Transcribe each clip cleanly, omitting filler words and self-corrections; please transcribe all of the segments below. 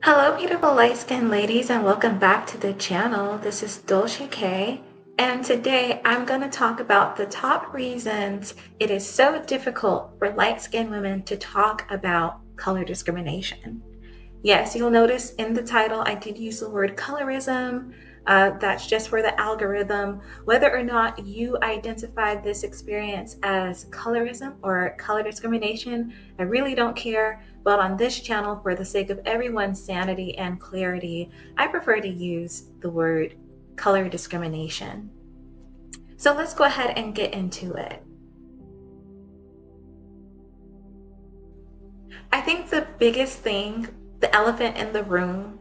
Hello, beautiful light-skinned ladies, and welcome back to the channel. This is Dolce K, and today I'm going to talk about the top reasons it is so difficult for light-skinned women to talk about color discrimination. Yes, you'll notice in the title I did use the word colorism. That's just for the algorithm. Whether or not you identify this experience as colorism or color discrimination, I really don't care. But on this channel, for the sake of everyone's sanity and clarity, I prefer to use the word color discrimination. So let's go ahead and get into it. I think the biggest thing, the elephant in the room,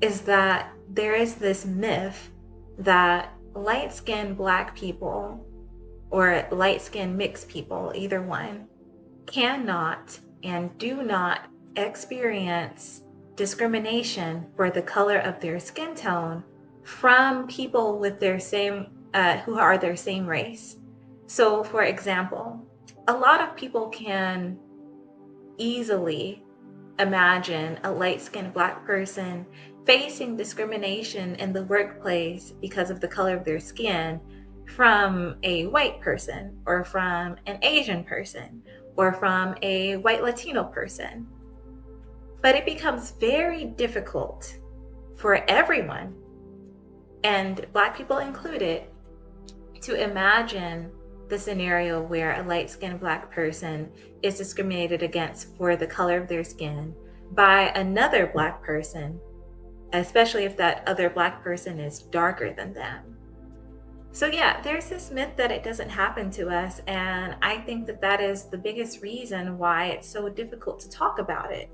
is that there is this myth that light-skinned Black people or light-skinned mixed people, either one, cannot and do not experience discrimination for the color of their skin tone from people with their same, who are their same race. So, for example, a lot of people can easily imagine a light-skinned Black person facing discrimination in the workplace because of the color of their skin from a white person or from an Asian person or from a white Latino person. But it becomes very difficult for everyone, and Black people included, to imagine the scenario where a light-skinned Black person is discriminated against for the color of their skin by another Black person, especially if that other Black person is darker than them. So yeah, there's this myth that it doesn't happen to us, and I think that that is the biggest reason why it's so difficult to talk about it.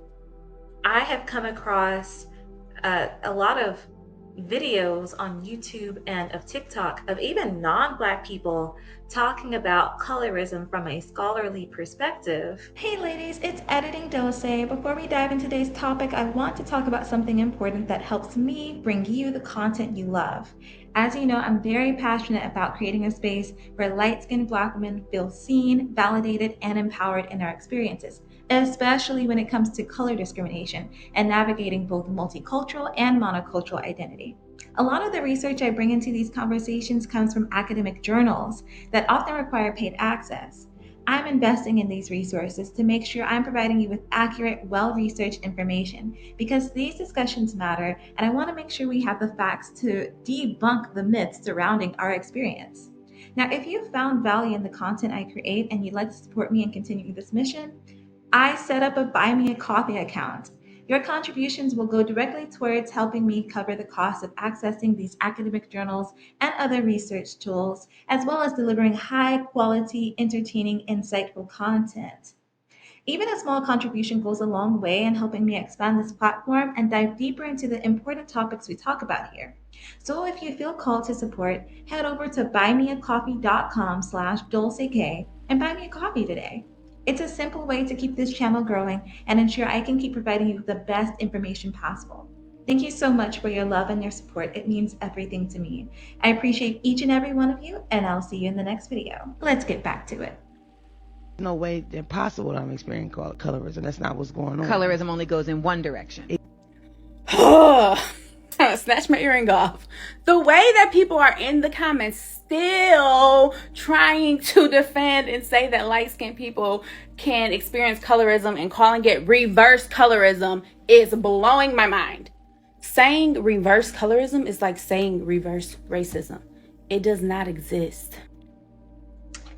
I have come across a lot of videos on YouTube and of TikTok of even non-Black people talking about colorism from a scholarly perspective. Hey ladies, it's Editing Dose. Before we dive into today's topic, I want to talk about something important that helps me bring you the content you love. As you know, I'm very passionate about creating a space where light-skinned Black women feel seen, validated, and empowered in their experiences, especially when it comes to color discrimination and navigating both multicultural and monocultural identity. A lot of the research I bring into these conversations comes from academic journals that often require paid access. I'm investing in these resources to make sure I'm providing you with accurate, well researched information because these discussions matter, and I want to make sure we have the facts to debunk the myths surrounding our experience. Now, if you found value in the content I create and you'd like to support me in continuing this mission, I set up a Buy Me a Coffee account. Your contributions will go directly towards helping me cover the cost of accessing these academic journals and other research tools, as well as delivering high quality, entertaining, insightful content. Even a small contribution goes a long way in helping me expand this platform and dive deeper into the important topics we talk about here. So if you feel called to support, head over to buymeacoffee.com/dulcek and buy me a coffee today. It's a simple way to keep this channel growing and ensure I can keep providing you with the best information possible. Thank you so much for your love and your support. It means everything to me. I appreciate each and every one of you, and I'll see you in the next video. Let's get back to it. No way possible that I'm experiencing colorism. That's not what's going on. Colorism only goes in one direction. Snatch my earring off. The way that people are in the comments still trying to defend and say that light-skinned people can experience colorism and calling it reverse colorism is blowing my mind. Saying reverse colorism is like saying reverse racism. It does not exist.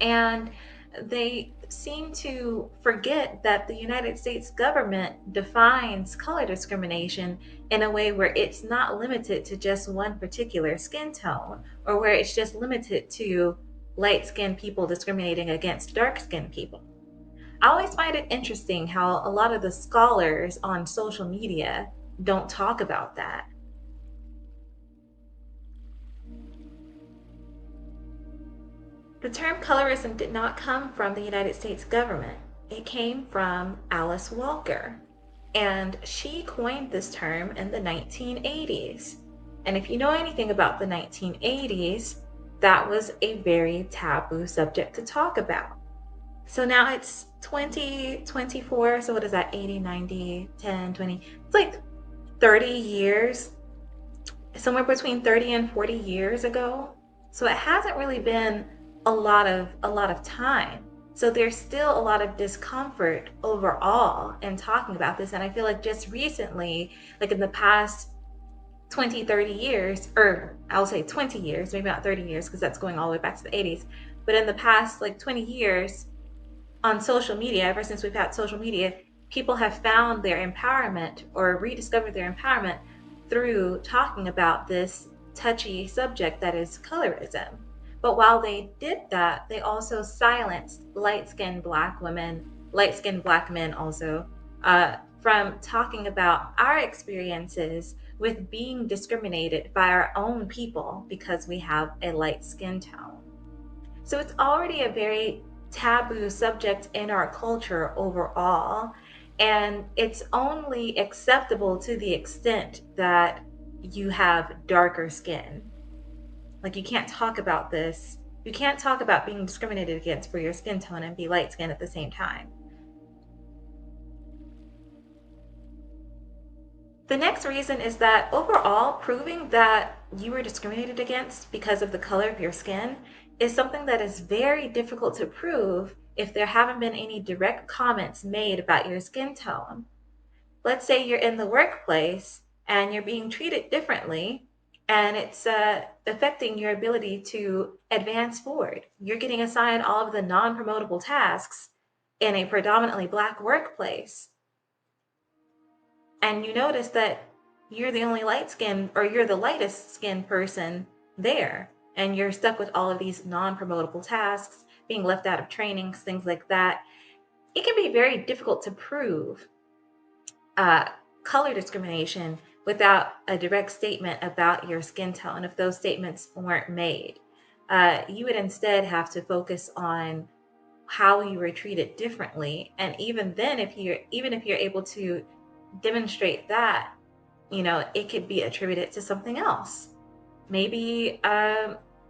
And they seem to forget that the United States government defines color discrimination in a way where it's not limited to just one particular skin tone, or where it's just limited to light-skinned people discriminating against dark-skinned people. I always find it interesting how a lot of the scholars on social media don't talk about that. The term colorism did not come from the United States government. It came from Alice Walker, and she coined this term in the 1980s. And if you know anything about the 1980s, that was a very taboo subject to talk about. So now it's 2024, so what is that, 80, 90, 10, 20? It's like 30 years, somewhere between 30 and 40 years ago. So it hasn't really been a lot of time. So there's still a lot of discomfort overall in talking about this. And I feel like just recently, like in the past 20, 30 years, or I'll say 20 years, maybe not 30 years, because that's going all the way back to the 80s. But in the past like 20 years on social media, ever since we've had social media, people have found their empowerment or rediscovered their empowerment through talking about this touchy subject that is colorism. But while they did that, they also silenced light-skinned Black women, light-skinned Black men also, from talking about our experiences with being discriminated by our own people because we have a light skin tone. So it's already a very taboo subject in our culture overall, and it's only acceptable to the extent that you have darker skin. Like, you can't talk about this. You can't talk about being discriminated against for your skin tone and be light skinned at the same time. The next reason is that overall, proving that you were discriminated against because of the color of your skin is something that is very difficult to prove if there haven't been any direct comments made about your skin tone. Let's say you're in the workplace and you're being treated differently, and it's affecting your ability to advance forward. You're getting assigned all of the non-promotable tasks in a predominantly Black workplace, and you notice that you're the only light skin, or you're the lightest skinned person there, and you're stuck with all of these non-promotable tasks, being left out of trainings, things like that. It can be very difficult to prove color discrimination without a direct statement about your skin tone if those statements weren't made. You would instead have to focus on how you were treated differently, and even then, if you're able to demonstrate that, it could be attributed to something else. Maybe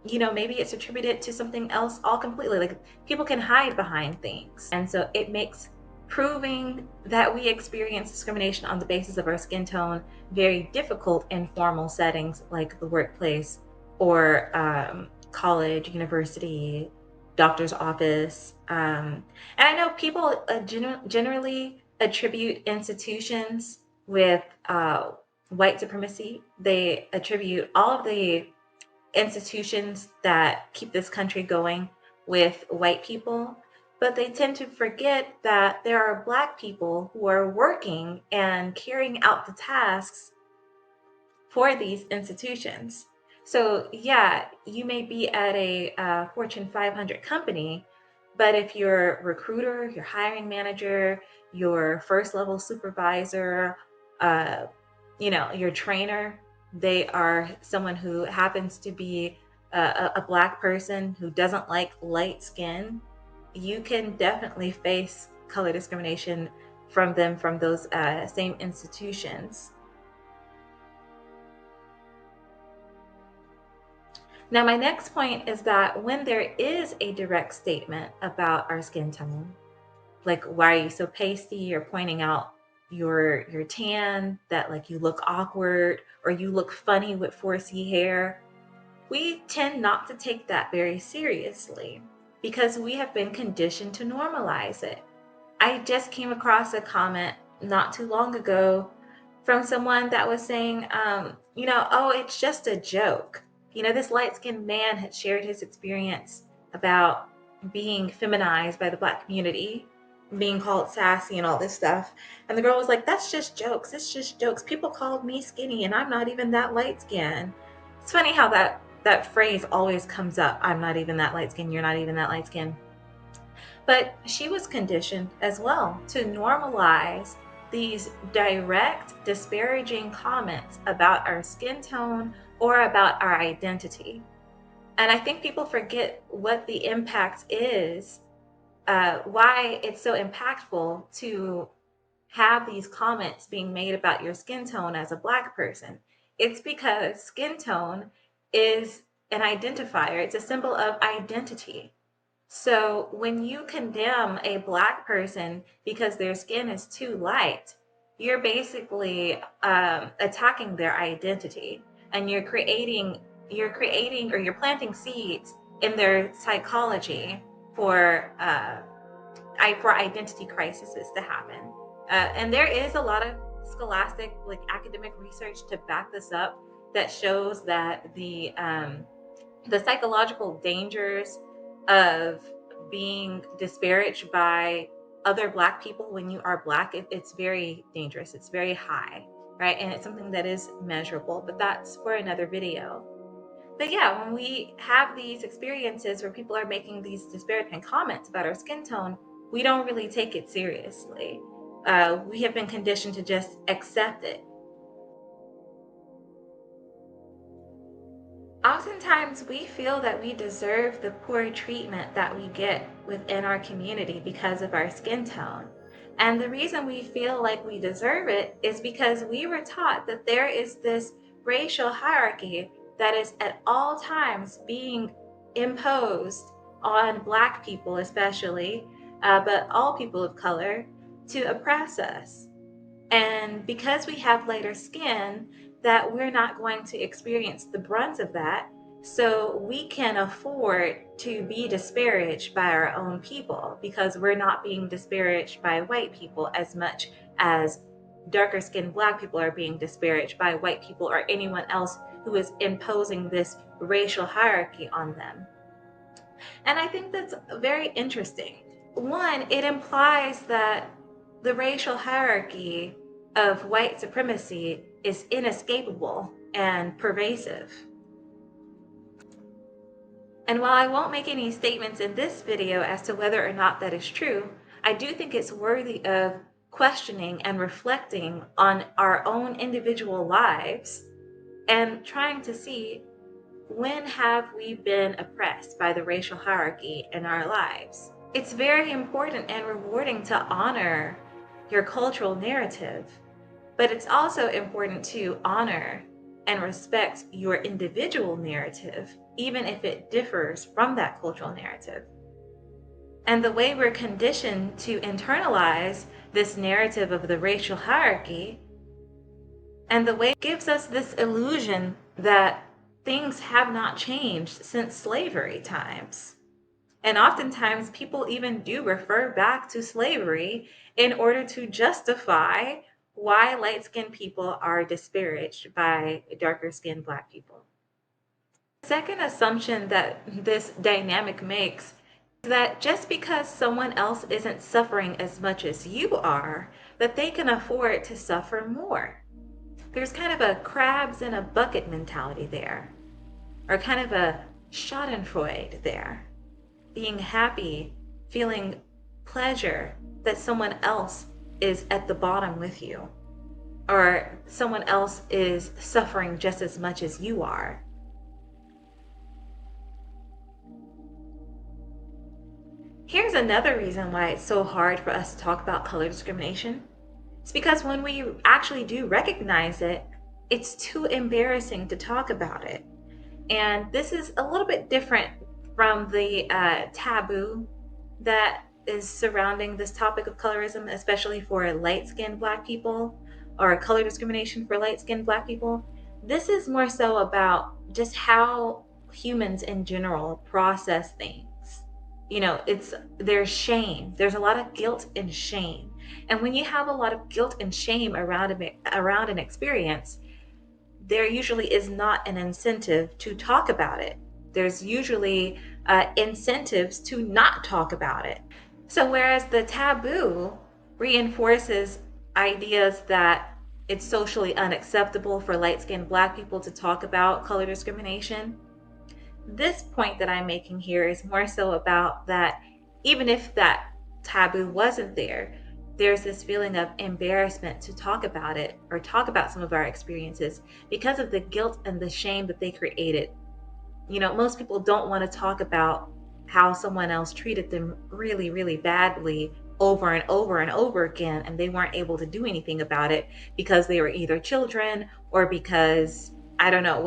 maybe it's attributed to something else all completely. Like, people can hide behind things, and so it makes proving that we experience discrimination on the basis of our skin tone very difficult in formal settings like the workplace or college, university, doctor's office. And I know people generally attribute institutions with white supremacy. They attribute all of the institutions that keep this country going with white people, but they tend to forget that there are Black people who are working and carrying out the tasks for these institutions. So yeah, you may be at a Fortune 500 company, but if your recruiter, your hiring manager, your first level supervisor, your trainer, they are someone who happens to be a Black person who doesn't like light skin, you can definitely face color discrimination from them, from those same institutions. Now, my next point is that when there is a direct statement about our skin tone, like, why are you so pasty, or pointing out your tan, that like you look awkward or you look funny with 4C hair, we tend not to take that very seriously because we have been conditioned to normalize it. I just came across a comment not too long ago from someone that was saying, oh, it's just a joke. This light-skinned man had shared his experience about being feminized by the Black community, being called sassy and all this stuff. And the girl was like, that's just jokes. It's just jokes. People called me skinny and I'm not even that light-skinned. It's funny how that phrase always comes up. I'm not even that light-skinned. You're not even that light-skinned. But she was conditioned as well to normalize these direct, disparaging comments about our skin tone or about our identity. And I think people forget what the impact is, why it's so impactful to have these comments being made about your skin tone as a Black person. It's because skin tone is an identifier, it's a symbol of identity. So when you condemn a Black person because their skin is too light, you're basically attacking their identity, and you're planting seeds in their psychology for identity crises to happen. And there is a lot of scholastic, like academic research to back this up, that shows that the psychological dangers of being disparaged by other Black people when you are Black, it's very dangerous. It's very high, right? And it's something that is measurable, but that's for another video. But yeah, when we have these experiences where people are making these disparaging comments about our skin tone, we don't really take it seriously. We have been conditioned to just accept it. Oftentimes, we feel that we deserve the poor treatment that we get within our community because of our skin tone. And the reason we feel like we deserve it is because we were taught that there is this racial hierarchy that is at all times being imposed on Black people, especially, but all people of color, to oppress us. And because we have lighter skin, that we're not going to experience the brunt of that. So we can afford to be disparaged by our own people because we're not being disparaged by white people as much as darker skinned Black people are being disparaged by white people or anyone else who is imposing this racial hierarchy on them. And I think that's very interesting. One, it implies that the racial hierarchy of white supremacy is inescapable and pervasive. And while I won't make any statements in this video as to whether or not that is true, I do think it's worthy of questioning and reflecting on our own individual lives and trying to see, when have we been oppressed by the racial hierarchy in our lives? It's very important and rewarding to honor your cultural narrative, but it's also important to honor and respect your individual narrative, even if it differs from that cultural narrative. And the way we're conditioned to internalize this narrative of the racial hierarchy, and the way it gives us this illusion that things have not changed since slavery times. And oftentimes people even do refer back to slavery in order to justify why light-skinned people are disparaged by darker-skinned Black people. The second assumption that this dynamic makes is that just because someone else isn't suffering as much as you are, that they can afford to suffer more. There's kind of a crabs in a bucket mentality there, or kind of a schadenfreude there. Being happy, feeling pleasure that someone else is at the bottom with you, or someone else is suffering just as much as you are. Here's another reason why it's so hard for us to talk about color discrimination. It's because when we actually do recognize it, it's too embarrassing to talk about it. And this is a little bit different from the taboo that is surrounding this topic of colorism, especially for light-skinned Black people, or color discrimination for light-skinned Black people. This is more so about just how humans in general process things. You know, there's shame. There's a lot of guilt and shame. And when you have a lot of guilt and shame around an experience, there usually is not an incentive to talk about it. There's usually incentives to not talk about it. So whereas the taboo reinforces ideas that it's socially unacceptable for light-skinned Black people to talk about color discrimination, this point that I'm making here is more so about that even if that taboo wasn't there, there's this feeling of embarrassment to talk about it or talk about some of our experiences because of the guilt and the shame that they created. You know, most people don't want to talk about how someone else treated them really, really badly over and over and over again, and they weren't able to do anything about it because they were either children or because, I don't know,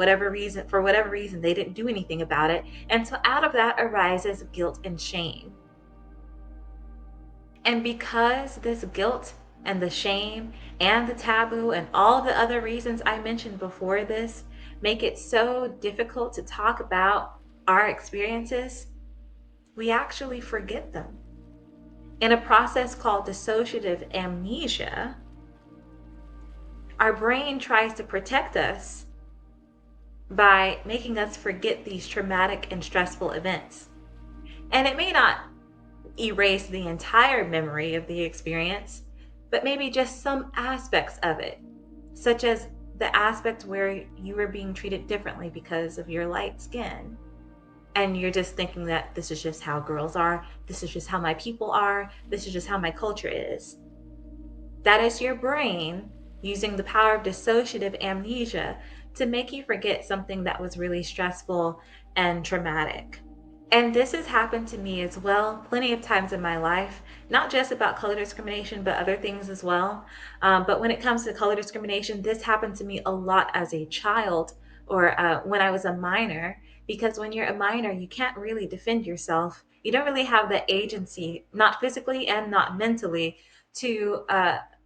for whatever reason, they didn't do anything about it. And so out of that arises guilt and shame. And because this guilt and the shame and the taboo and all the other reasons I mentioned before this make it so difficult to talk about our experiences, we actually forget them. In a process called dissociative amnesia, our brain tries to protect us by making us forget these traumatic and stressful events. And it may not erase the entire memory of the experience, but maybe just some aspects of it, such as the aspect where you were being treated differently because of your light skin. And you're just thinking that this is just how girls are, this is just how my people are, this is just how my culture is. That is your brain using the power of dissociative amnesia to make you forget something that was really stressful and traumatic. And this has happened to me as well, plenty of times in my life, not just about color discrimination, but other things as well. But when it comes to color discrimination, this happened to me a lot as a child or when I was a minor, because when you're a minor, you can't really defend yourself. You don't really have the agency, not physically and not mentally, to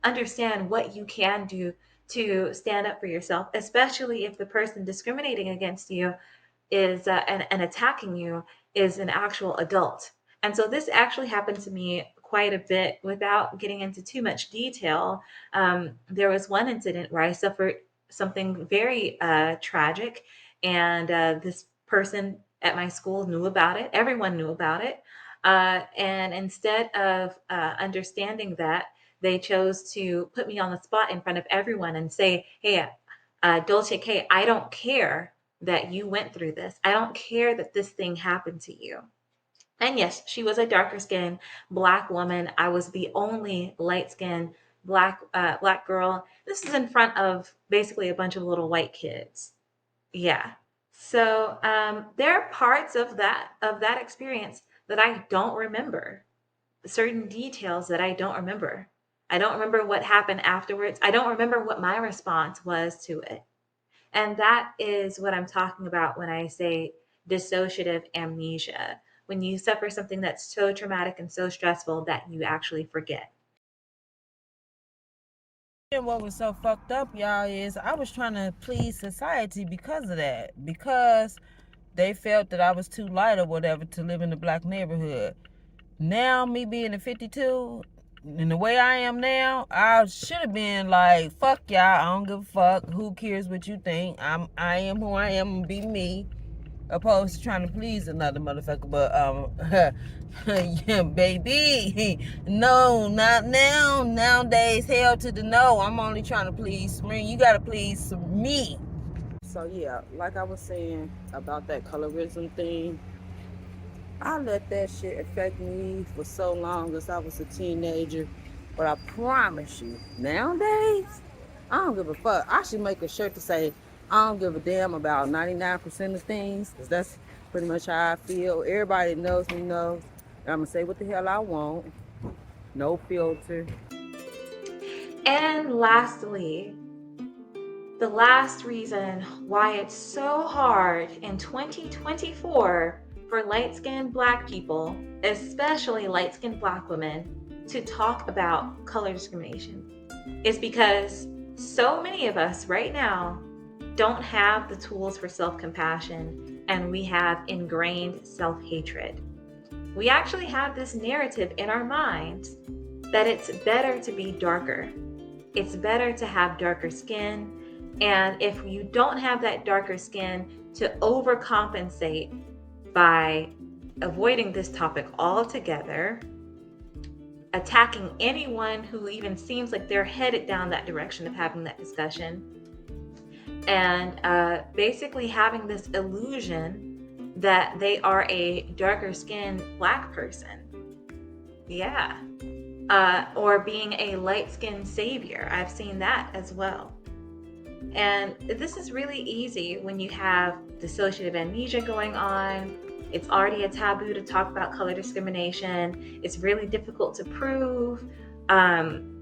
understand what you can do to stand up for yourself, especially if the person discriminating against you is and attacking you is an actual adult. And so this actually happened to me quite a bit without getting into too much detail. There was one incident where I suffered something very tragic, and this person at my school knew about it. Everyone knew about it. And instead of understanding that, they chose to put me on the spot in front of everyone and say, hey, Dolce K, I don't care that you went through this. I don't care that this thing happened to you. And yes, she was a darker skinned black woman. I was the only light skinned black girl. This is in front of basically a bunch of little white kids. Yeah. So there are parts of that experience that I don't remember. Certain details that I don't remember. I don't remember what happened afterwards. I don't remember what my response was to it. And that is what I'm talking about when I say dissociative amnesia. When you suffer something that's so traumatic and so stressful that you actually forget. And what was so fucked up, y'all, is I was trying to please society because of that. Because they felt that I was too light or whatever to live in the black neighborhood. Now, me being a 52, and the way I am now, I should have been like, fuck y'all, I don't give a fuck. Who cares what you think? I am who I am, be me. Opposed to trying to please another motherfucker. But yeah, baby, no, not now. Nowadays, hell to the no. I'm only trying to please Spring. You gotta please me. So yeah, like I was saying about that colorism thing, I let that shit affect me for so long as I was a teenager. But I promise you, nowadays, I don't give a fuck. I should make a shirt to say, I don't give a damn about 99% of things, because that's pretty much how I feel. Everybody that knows me knows. I'm going to say what the hell I want. No filter. And lastly, the last reason why it's so hard in 2024 for light-skinned black people, especially light-skinned black women, to talk about color discrimination is because so many of us right now don't have the tools for self-compassion, and we have ingrained self-hatred. We actually have this narrative in our minds that it's better to be darker. It's better to have darker skin. And if you don't have that darker skin, to overcompensate by avoiding this topic altogether, attacking anyone who even seems like they're headed down that direction of having that discussion, and basically having this illusion that they are a darker skinned black person. Yeah. Or being a light skinned savior. I've seen that as well. And this is really easy when you have dissociative amnesia going on. It's already a taboo to talk about color discrimination. It's really difficult to prove.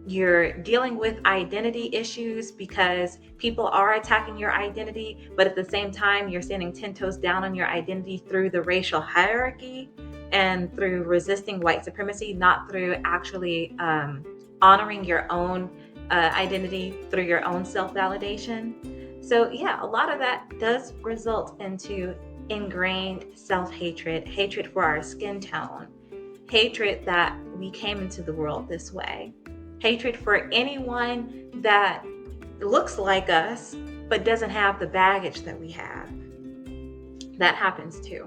You're dealing with identity issues because people are attacking your identity, but at the same time, you're standing 10 toes down on your identity through the racial hierarchy and through resisting white supremacy, not through actually honoring your own identity through your own self-validation. So yeah, a lot of that does result into ingrained self-hatred, hatred for our skin tone, hatred that we came into the world this way, hatred for anyone that looks like us but doesn't have the baggage that we have. That happens too.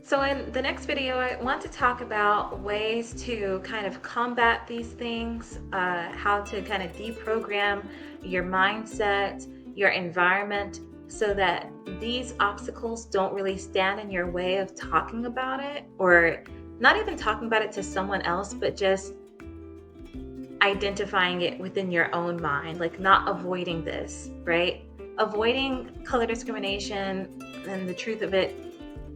So in the next video, I want to talk about ways to kind of combat these things, how to kind of deprogram your mindset, your environment, so that these obstacles don't really stand in your way of talking about it, or not even talking about it to someone else, but just identifying it within your own mind, like not avoiding this, right? Avoiding color discrimination, and the truth of it,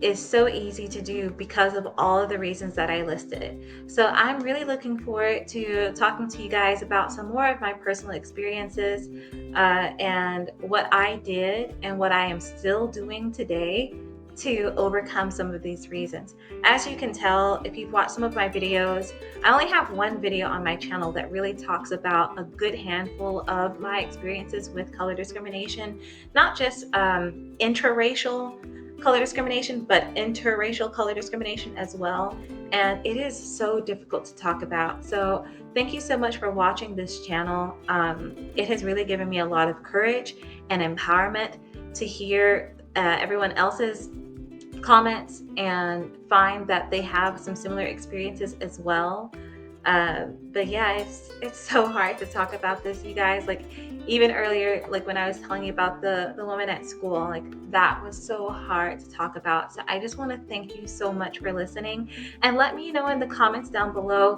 is so easy to do because of all of the reasons that I listed. So I'm really looking forward to talking to you guys about some more of my personal experiences and what I did and what I am still doing today to overcome some of these reasons. As you can tell, if you've watched some of my videos, I only have one video on my channel that really talks about a good handful of my experiences with color discrimination, not just intraracial color discrimination, but interracial color discrimination as well. And it is so difficult to talk about. So thank you so much for watching this channel. It has really given me a lot of courage and empowerment to hear everyone else's comments and find that they have some similar experiences as well. But yeah, it's so hard to talk about this, you guys. Like even earlier, like when I was telling you about the woman at school, like that was so hard to talk about. So I just want to thank you so much for listening, and let me know in the comments down below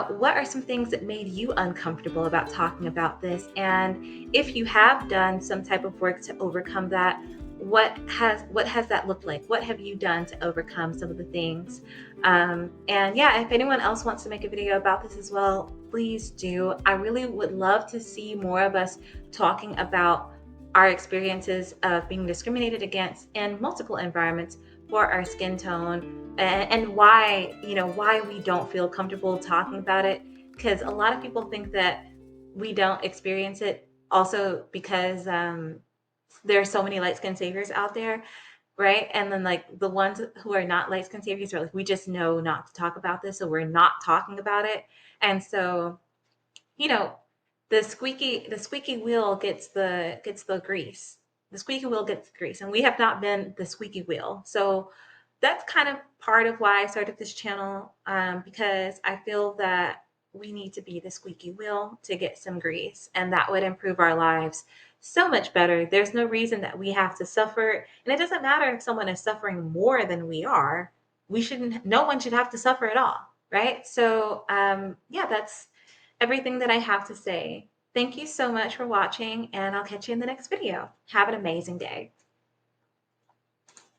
what are some things that made you uncomfortable about talking about this, and if you have done some type of work to overcome that, what has that looked like? What have you done to overcome some of the things? And yeah, if anyone else wants to make a video about this as well, please do. I really would love to see more of us talking about our experiences of being discriminated against in multiple environments for our skin tone, and why, why we don't feel comfortable talking about it, because a lot of people think that we don't experience it also because there are so many light skin saviors out there, right? And then like the ones who are not light skin saviors are like, we just know not to talk about this, so we're not talking about it. And so, you know, the squeaky wheel gets the grease. The squeaky wheel gets the grease, and we have not been the squeaky wheel. So that's kind of part of why I started this channel, because I feel that we need to be the squeaky wheel to get some grease, and that would improve our lives so much better. There's no reason that we have to suffer, and it doesn't matter if someone is suffering more than we are. No one should have to suffer at all, right? So yeah, that's everything that I have to say. Thank you so much for watching, and I'll catch you in the next video. Have an amazing day.